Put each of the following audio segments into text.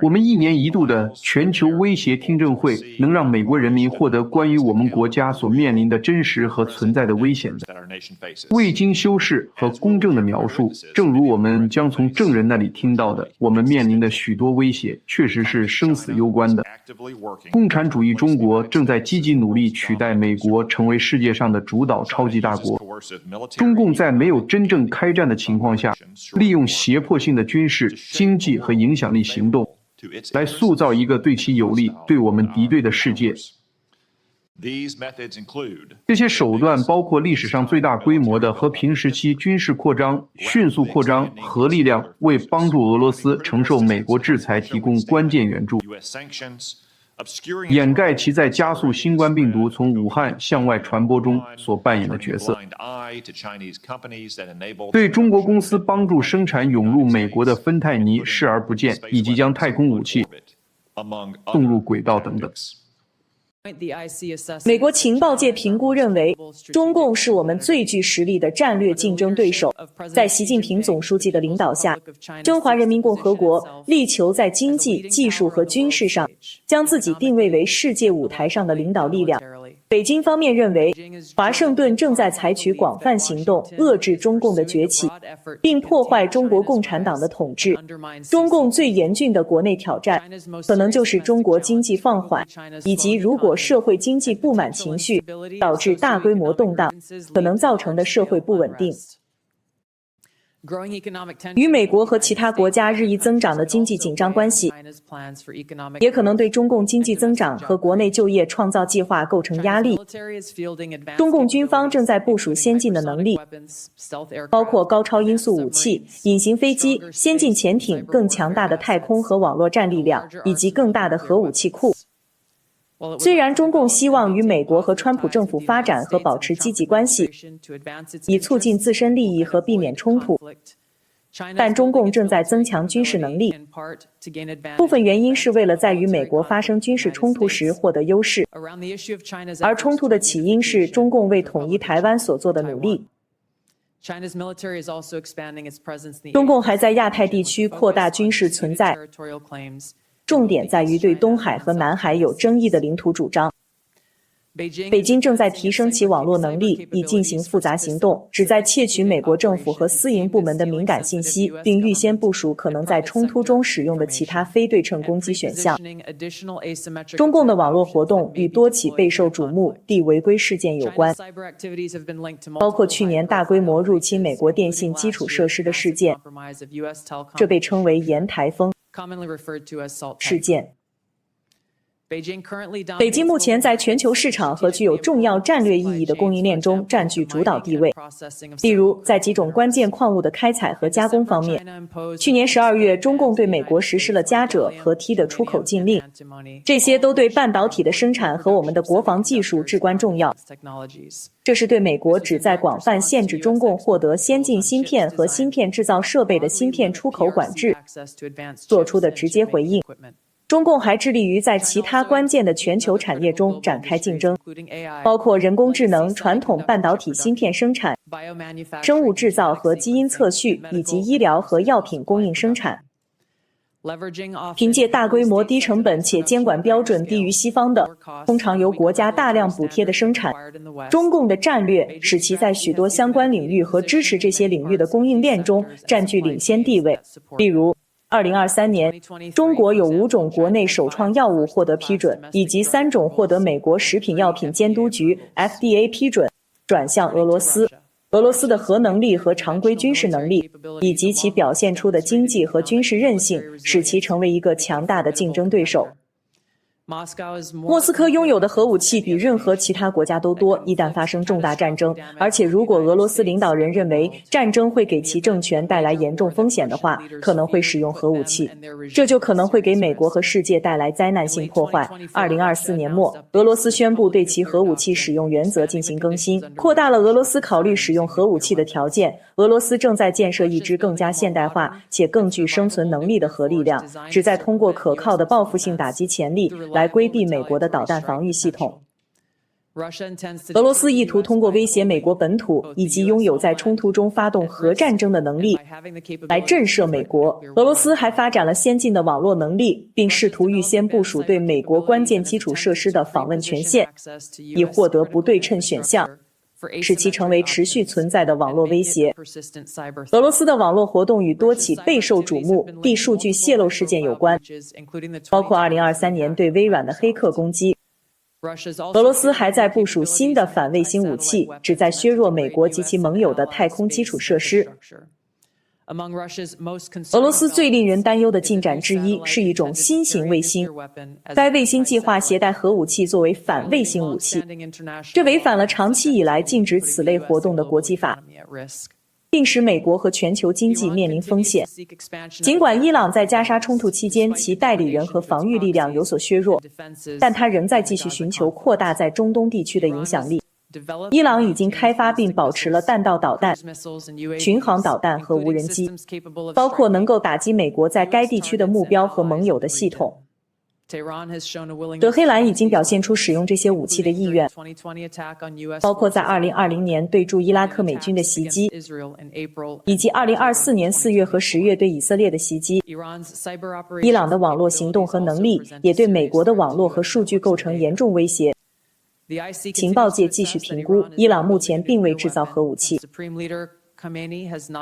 我们1年1度的全球威胁听证会能让美国人民获得关于我们国家所面临的真实和存在的危险的未经修饰和公正的描述。正如我们将从证人那里听到的，我们面临的许多威胁确实是生死攸关的。共产主义中国正在积极努力取代美国成为世界上的主导超级大国。中共在没有真正开战的情况下，利用胁迫性的军事、经济和影响力行动，来塑造一个对其有利、对我们敌对的世界。这些手段包括历史上最大规模的和平时期军事扩张、迅速扩张核力量，为帮助俄罗斯承受美国制裁提供关键援助，掩盖其在加速新冠病毒从武汉向外传播中所扮演的角色，对中国公司帮助生产涌入美国的芬太尼视而不见，以及将太空武器送入轨道等等。美国情报界评估认为，中共是我们最具实力的战略竞争对手。在习近平总书记的领导下，中华人民共和国力求在经济、技术和军事上将自己定位为世界舞台上的领导力量。北京方面认为，华盛顿正在采取广泛行动遏制中共的崛起，并破坏中国共产党的统治。中共最严峻的国内挑战可能就是中国经济放缓，以及如果社会经济不满情绪导致大规模动荡可能造成的社会不稳定。与美国和其他国家日益增长的经济紧张关系，也可能对中共经济增长和国内就业创造计划构成压力。中共军方正在部署先进的能力，包括高超音速武器、隐形飞机、先进潜艇、更强大的太空和网络战力量，以及更大的核武器库。虽然中共希望与美国和川普政府发展和保持积极关系，以促进自身利益和避免冲突，但中共正在增强军事能力，部分原因是为了在与美国发生军事冲突时获得优势，而冲突的起因是中共为统一台湾所做的努力。中共还在亚太地区扩大军事存在，重点在于对东海和南海有争议的领土主张。北京正在提升其网络能力，以进行复杂行动，旨在窃取美国政府和私营部门的敏感信息，并预先部署可能在冲突中使用的其他非对称攻击选项。中共的网络活动与多起备受瞩目地违规事件有关，包括去年大规模入侵美国电信基础设施的事件，这被称为沿台风事件。北京目前在全球市场和具有重要战略意义的供应链中占据主导地位，例如在几种关键矿物的开采和加工方面，去年12月中共对美国实施了加锗和锑的出口禁令，这些都对半导体的生产和我们的国防技术至关重要。这是对美国旨在广泛限制中共获得先进芯片和芯片制造设备的芯片出口管制做出的直接回应。中共还致力于在其他关键的全球产业中展开竞争，包括人工智能、传统半导体芯片生产、生物制造和基因测序，以及医疗和药品供应生产。凭借大规模、低成本且监管标准低于西方的，通常由国家大量补贴的生产，中共的战略使其在许多相关领域和支持这些领域的供应链中占据领先地位。例如2023年，中国有5种国内首创药物获得批准，以及3种获得美国食品药品监督局 FDA 批准，转向俄罗斯。俄罗斯的核能力和常规军事能力，以及其表现出的经济和军事韧性，使其成为一个强大的竞争对手。莫斯科拥有的核武器比任何其他国家都多，一旦发生重大战争，而且如果俄罗斯领导人认为战争会给其政权带来严重风险的话，可能会使用核武器，这就可能会给美国和世界带来灾难性破坏。2024年末，俄罗斯宣布对其核武器使用原则进行更新，扩大了俄罗斯考虑使用核武器的条件。俄罗斯正在建设一支更加现代化且更具生存能力的核力量，旨在通过可靠的报复性打击潜力来规避美国的导弹防御系统。俄罗斯意图通过威胁美国本土以及拥有在冲突中发动核战争的能力来震慑美国。俄罗斯还发展了先进的网络能力，并试图预先部署对美国关键基础设施的访问权限，以获得不对称选项，使其成为持续存在的网络威胁。俄罗斯的网络活动与多起备受瞩目地数据泄露事件有关，包括2023年对微软的黑客攻击。俄罗斯还在部署新的反卫星武器，旨在削弱美国及其盟友的太空基础设施。俄罗斯最令人担忧的进展之一是一种新型卫星，该卫星计划携带核武器作为反卫星武器，这违反了长期以来禁止此类活动的国际法，并使美国和全球经济面临风险。尽管伊朗在加沙冲突期间其代理人和防御力量有所削弱，但它仍在继续寻求扩大在中东地区的影响力。伊朗已经开发并保持了弹道导弹、巡航导弹和无人机，包括能够打击美国在该地区的目标和盟友的系统。德黑兰已经表现出使用这些武器的意愿，包括在2020年对驻伊拉克美军的袭击，以及2024年4月和10月对以色列的袭击。伊朗的网络行动和能力也对美国的网络和数据构成严重威胁。情报界继续评估，伊朗目前并未制造核武器。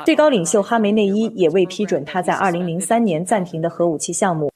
最高领袖哈梅内伊也未批准他在2003年暂停的核武器项目。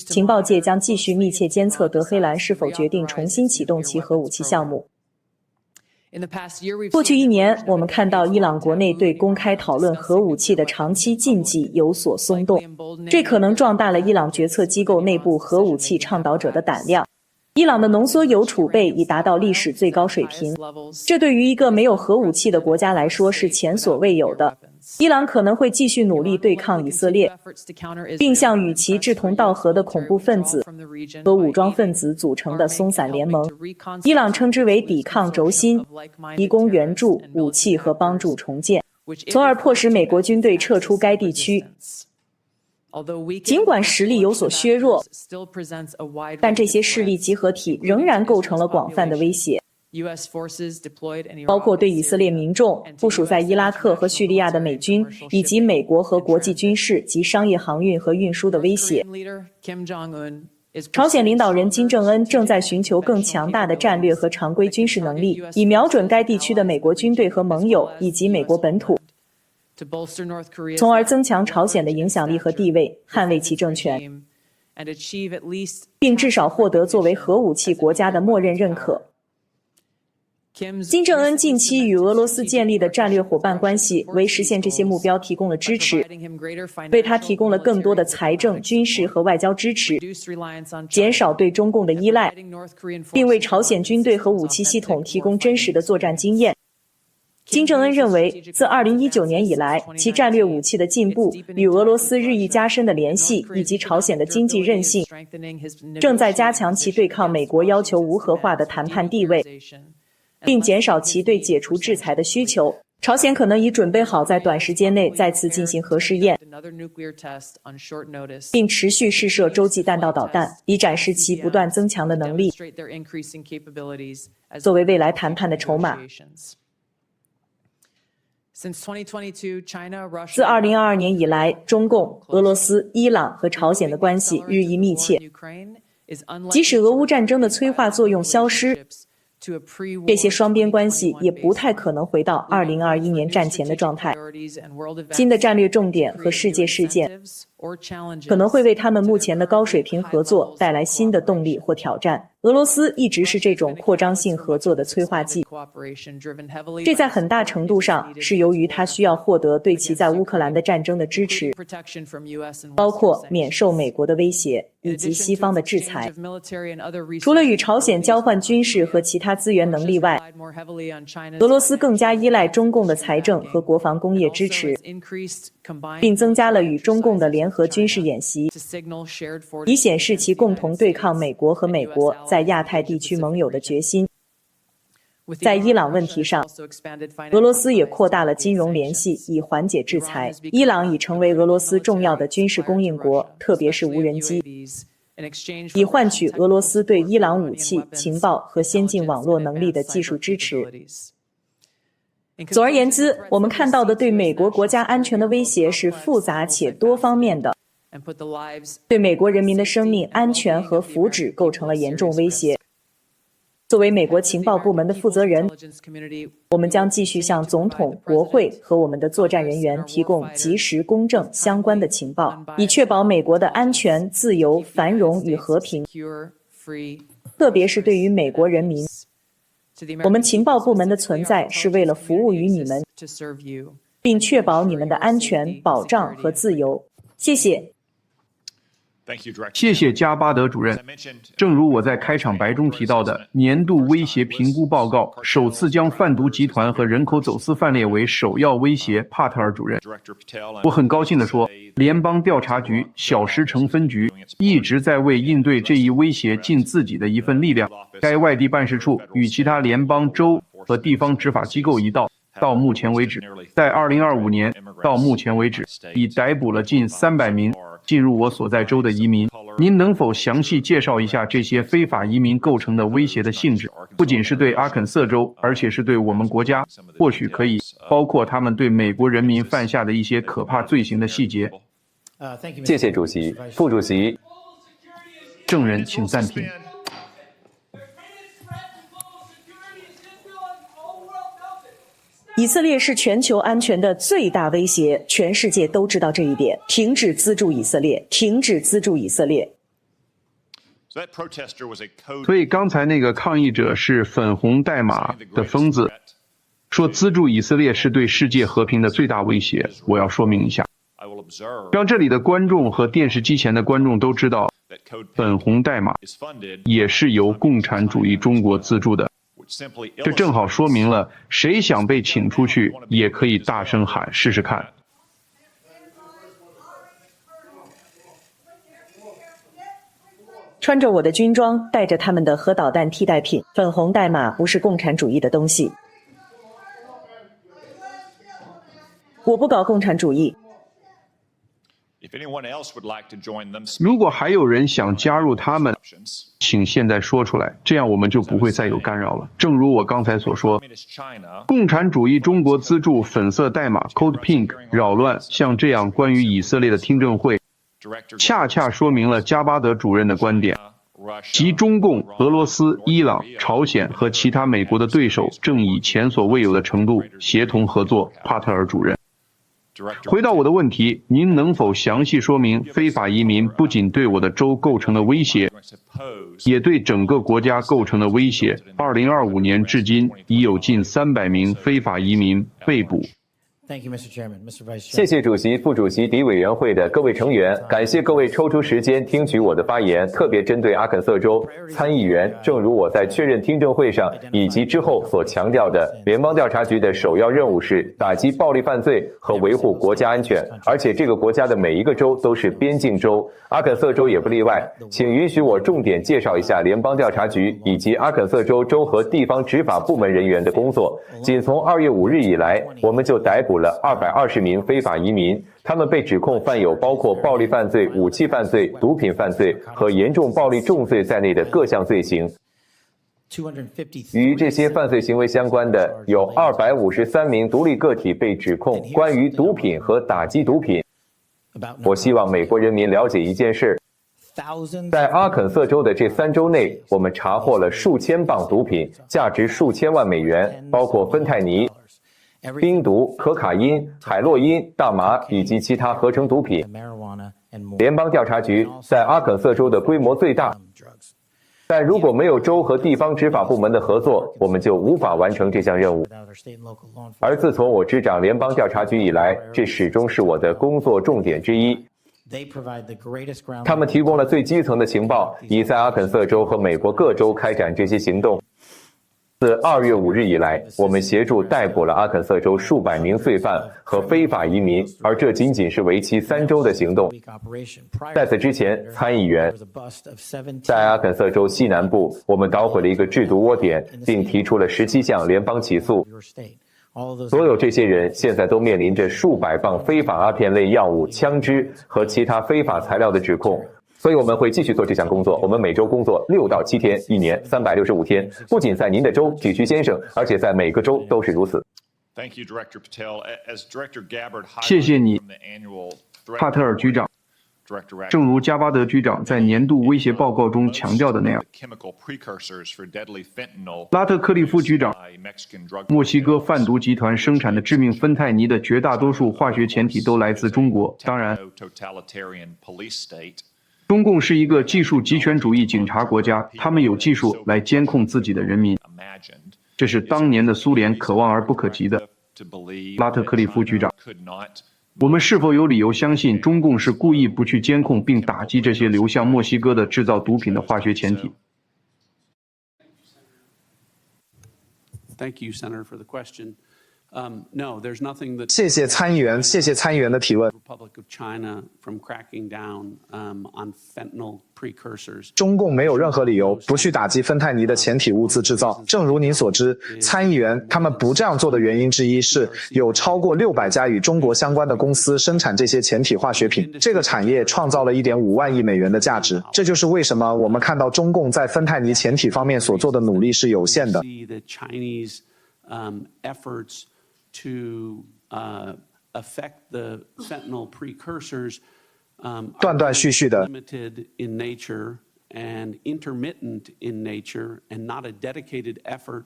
情报界将继续密切监测德黑兰是否决定重新启动其核武器项目。过去1年，我们看到伊朗国内对公开讨论核武器的长期禁忌有所松动，这可能壮大了伊朗决策机构内部核武器倡导者的胆量。伊朗的浓缩铀储备已达到历史最高水平，这对于一个没有核武器的国家来说是前所未有的。伊朗可能会继续努力对抗以色列，并向与其志同道合的恐怖分子和武装分子组成的松散联盟。伊朗称之为抵抗轴心，提供援助、武器和帮助重建，从而迫使美国军队撤出该地区。尽管实力有所削弱，但这些势力集合体仍然构成了广泛的威胁，包括对以色列民众、部署在伊拉克和叙利亚的美军，以及美国和国际军事及商业航运和运输的威胁。朝鲜领导人金正恩正在寻求更强大的战略和常规军事能力，以瞄准该地区的美国军队和盟友以及美国本土，从而增强朝鲜的影响力和地位，捍卫其政权，并至少获得作为核武器国家的默认认可。金正恩近期与俄罗斯建立的战略伙伴关系为实现这些目标提供了支持，为他提供了更多的财政、军事和外交支持，减少对中共的依赖，并为朝鲜军队和武器系统提供真实的作战经验。金正恩认为，自2019年以来，其战略武器的进步与俄罗斯日益加深的联系，以及朝鲜的经济韧性，正在加强其对抗美国要求无核化的谈判地位，并减少其对解除制裁的需求。朝鲜可能已准备好在短时间内再次进行核试验，并持续试射洲际弹道导弹，以展示其不断增强的能力，作为未来谈判的筹码。自2022年以来，中共、俄罗斯、伊朗和朝鲜的关系日益密切。即使俄乌战争的催化作用消失，这些双边关系也不太可能回到2021年战前的状态。新的战略重点和世界事件可能会为他们目前的高水平合作带来新的动力或挑战。俄罗斯一直是这种扩张性合作的催化剂，这在很大程度上是由于它需要获得对其在乌克兰的战争的支持，包括免受美国的威胁以及西方的制裁。除了与朝鲜交换军事和其他资源能力外，俄罗斯更加依赖中共的财政和国防工业支持，并增加了与中共的联合军事演习，以显示其共同对抗美国和美国在亚太地区盟友的决心。在伊朗问题上，俄罗斯也扩大了金融联系，以缓解制裁。伊朗已成为俄罗斯重要的军事供应国，特别是无人机。以换取俄罗斯对伊朗武器、情报和先进网络能力的技术支持。总而言之，我们看到的对美国国家安全的威胁是复杂且多方面的，对美国人民的生命安全和福祉构成了严重威胁。作为美国情报部门的负责人，我们将继续向总统、国会和我们的作战人员提供及时、公正相关的情报，以确保美国的安全、自由、繁荣与和平，特别是对于美国人民。我们情报部门的存在是为了服务于你们，并确保你们的安全、保障和自由。谢谢。谢谢加巴德主任。正如我在开场白中提到的，年度威胁评估报告首次将贩毒集团和人口走私犯列为首要威胁。帕特尔主任，我很高兴地说，联邦调查局小石城分局一直在为应对这一威胁尽自己的一份力量。该外地办事处与其他联邦、州和地方执法机构一道，到目前为止，在2025年到目前为止，已逮捕了近300名进入我所在州的移民。您能否详细介绍一下这些非法移民构成的威胁的性质？不仅是对阿肯色州，而且是对我们国家，或许可以包括他们对美国人民犯下的一些可怕罪行的细节。谢谢主席。副主席，证人请暂停。以色列是全球安全的最大威胁，全世界都知道这一点。停止资助以色列，停止资助以色列。所以刚才那个抗议者是粉红代码的疯子，说资助以色列是对世界和平的最大威胁。我要说明一下，让这里的观众和电视机前的观众都知道，粉红代码也是由共产主义中国资助的。这正好说明了，谁想被请出去，也可以大声喊试试看。穿着我的军装，带着他们的核导弹替代品，粉红代码不是共产主义的东西。我不搞共产主义。如果还有人想加入他们，请现在说出来，这样我们就不会再有干扰了。正如我刚才所说，共产主义中国资助粉色代码 Code Pink 扰乱像这样关于以色列的听证会，恰恰说明了加巴德主任的观点，即中共、俄罗斯、伊朗、朝鲜和其他美国的对手正以前所未有的程度协同合作。帕特尔主任，回到我的问题，您能否详细说明非法移民不仅对我的州构成了威胁，也对整个国家构成了威胁？2025年至今已有近300名非法移民被捕。谢谢主席、副主席、敌委员会的各位成员，感谢各位抽出时间听取我的发言，特别针对阿肯色州参议员。正如我在确认听证会上以及之后所强调的，联邦调查局的首要任务是打击暴力犯罪和维护国家安全，而且这个国家的每一个州都是边境州，阿肯色州也不例外。请允许我重点介绍一下联邦调查局以及阿肯色州州和地方执法部门人员的工作。仅从2月5日以来，我们就逮捕了220名非法移民，他们被指控犯有包括暴力犯罪、武器犯罪、毒品犯罪和严重暴力重罪在内的各项罪行。与这些犯罪行为相关的有253名独立个体被指控关于毒品和打击毒品。我希望美国人民了解一件事，在阿肯色州的这3周内，我们查获了数千磅毒品，价值数千万美元，包括芬太尼、冰毒、可卡因、海洛因、大麻以及其他合成毒品。联邦调查局在阿肯色州的规模最大，但如果没有州和地方执法部门的合作，我们就无法完成这项任务。而自从我执掌联邦调查局以来，这始终是我的工作重点之一。他们提供了最基层的情报，以在阿肯色州和美国各州开展这些行动。自2月5日以来，我们协助逮捕了阿肯色州数百名罪犯和非法移民，而这仅仅是为期3周的行动。在此之前，参议员在阿肯色州西南部，我们捣毁了一个制毒窝点，并提出了17项联邦起诉。所有这些人现在都面临着数百磅非法阿片类药物、枪支和其他非法材料的指控。所以我们会继续做这项工作。我们每周工作6到7天，一年365天，不仅在您的州，体区先生，而且在每个州都是如此。谢谢你，帕特尔局长。正如加巴德局长在年度威胁报告中强调的那样，拉特克利夫局长，墨西哥贩毒集团生产的致命芬太尼的绝大多数化学前体都来自中国。当然，中共是一个技术极权主义警察国家，他们有技术来监控自己的人民，这是当年的苏联可望而不可及的。拉特克利夫局长，我们是否有理由相信中共是故意不去监控并打击这些流向墨西哥的制造毒品的化学前体？ Thank you, Senator, for the question. No, there's nothing that 谢谢参议员的提问。 Republic of China from cracking down on fentanyl precursors. 中共没有任何理由不去打击芬太尼的前体物资制造。正如您所知，参议员他们不这样做的原因之一是有超过600家与中国相关的公司生产这些前体化学品，这个产业创造了1.5万亿美元的价值。这就是为什么我们看到中共在芬太尼前体方面所做的努力是有限的。 efforts to affect the fentanyl precursors 断断续续的 limited in nature and intermittent in nature and not a dedicated effort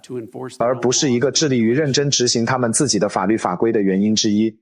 to enforce 而不是一个致力于认真执行他们自己的法律法规的原因之一。